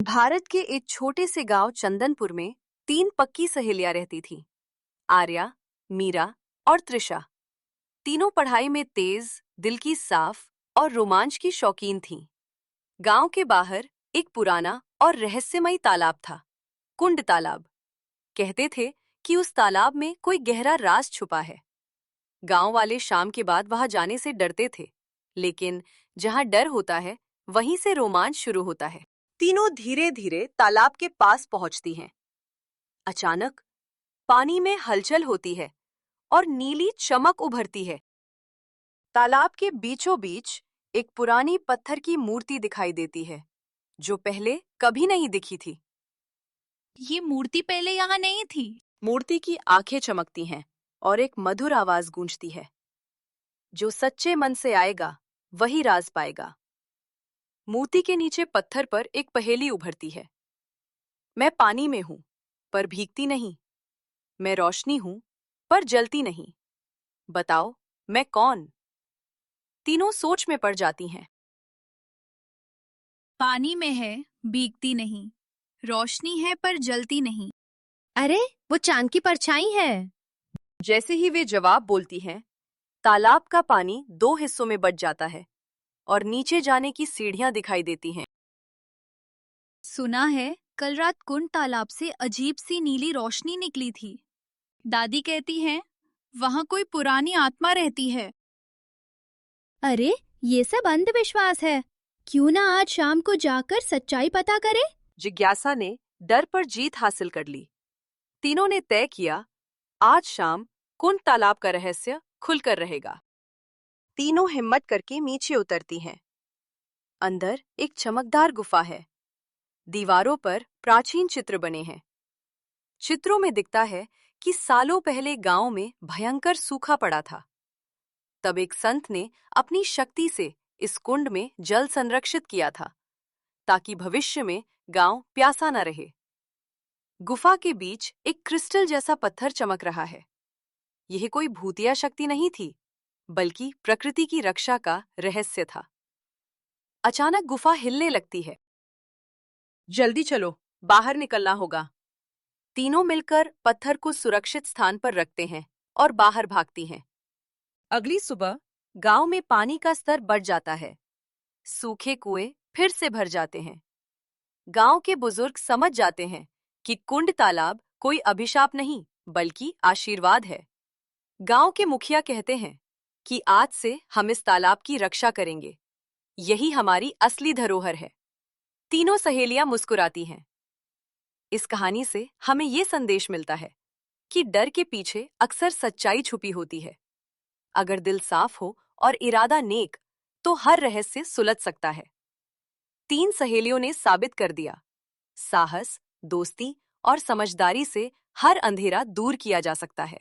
भारत के एक छोटे से गांव चंदनपुर में 3 पक्की सहेलियां रहती थीं। आर्या, मीरा और त्रिशा। तीनों पढ़ाई में तेज, दिल की साफ और रोमांच की शौकीन थीं। गांव के बाहर एक पुराना और रहस्यमयी तालाब था, कुंड तालाब। कहते थे कि उस तालाब में कोई गहरा राज छुपा है। गांव वाले शाम के बाद वहां जाने से डरते थे, लेकिन जहां डर होता है, वहीं से रोमांच शुरू होता है। तीनों धीरे धीरे तालाब के पास पहुंचती हैं। अचानक पानी में हलचल होती है और नीली चमक उभरती है। तालाब के बीचों बीच एक पुरानी पत्थर की मूर्ति दिखाई देती है, जो पहले कभी नहीं दिखी थी। ये मूर्ति पहले यहाँ नहीं थी। मूर्ति की आंखें चमकती हैं और एक मधुर आवाज गूंजती है, जो सच्चे मन से आएगा वही राज पाएगा। मूर्ति के नीचे पत्थर पर एक पहेली उभरती है। मैं पानी में हूं, पर भीगती नहीं। मैं रोशनी हूं, पर जलती नहीं। बताओ, मैं कौन? तीनों सोच में पड़ जाती हैं। पानी में है, भीगती नहीं। रोशनी है पर जलती नहीं। अरे, वो चांद की परछाई है। जैसे ही वे जवाब बोलती हैं, तालाब का पानी 2 हिस्सों में बंट जाता है और नीचे जाने की सीढ़ियां दिखाई देती हैं। सुना है कल रात कुंड तालाब से अजीब सी नीली रोशनी निकली थी। दादी कहती हैं वहां कोई पुरानी आत्मा रहती है। अरे, ये सब अंधविश्वास है। क्यों ना आज शाम को जाकर सच्चाई पता करें? जिज्ञासा ने डर पर जीत हासिल कर ली। तीनों ने तय किया, आज शाम कुंड तालाब का रहस्य खुलकर रहेगा। तीनों हिम्मत करके नीचे उतरती हैं। अंदर एक चमकदार गुफा है। दीवारों पर प्राचीन चित्र बने हैं। चित्रों में दिखता है कि सालों पहले गांव में भयंकर सूखा पड़ा था। तब एक संत ने अपनी शक्ति से इस कुंड में जल संरक्षित किया था, ताकि भविष्य में गांव प्यासा न रहे। गुफा के बीच एक क्रिस्टल जैसा पत्थर चमक रहा है। यह कोई भूतिया शक्ति नहीं थी, बल्कि प्रकृति की रक्षा का रहस्य था। अचानक गुफा हिलने लगती है। जल्दी चलो, बाहर निकलना होगा। तीनों मिलकर पत्थर को सुरक्षित स्थान पर रखते हैं और बाहर भागती हैं। अगली सुबह गांव में पानी का स्तर बढ़ जाता है। सूखे कुएं फिर से भर जाते हैं। गांव के बुजुर्ग समझ जाते हैं कि कुंड तालाब कोई अभिशाप नहीं, बल्कि आशीर्वाद है। गांव के मुखिया कहते हैं कि आज से हम इस तालाब की रक्षा करेंगे। यही हमारी असली धरोहर है। तीनों सहेलियां मुस्कुराती हैं। इस कहानी से हमें ये संदेश मिलता है कि डर के पीछे अक्सर सच्चाई छुपी होती है। अगर दिल साफ हो और इरादा नेक, तो हर रहस्य सुलझ सकता है। 3 सहेलियों ने साबित कर दिया, साहस, दोस्ती और समझदारी से हर अंधेरा दूर किया जा सकता है।